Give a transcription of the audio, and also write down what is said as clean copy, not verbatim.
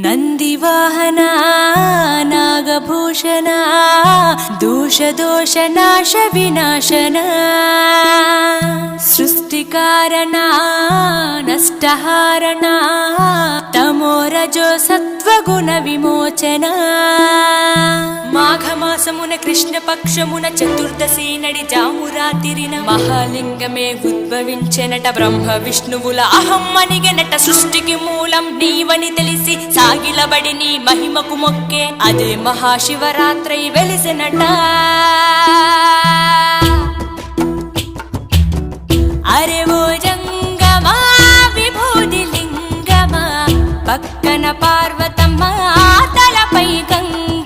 ನಂದಿವಾಹನ ನಾಗಭೂಷಣ ದೋಷ ನಾಶ ವಿನಾಶನ ಸೃಷ್ಟಿಕಾರಣ ನಷ್ಟಹಾರಣ తమోరజో సత్వగుణ విమోచన మాఘమాసమున కృష్ణపక్షమున చతుర్దశి నడి జామురాతిరిన మహాలింగమే ఉద్భవించెనట బ్రహ్మ విష్ణువుల అహం అనిగెనట సృష్టికి మూలం నీవని తెలిసి సాగిలబడి నీ మహిమకు మొక్కే అదే మహాశివరాత్రి వెలిసినట అరే ఓ జంగమా విభూది లింగమా పక్కన పార్వతమ్మ తలపై గంగ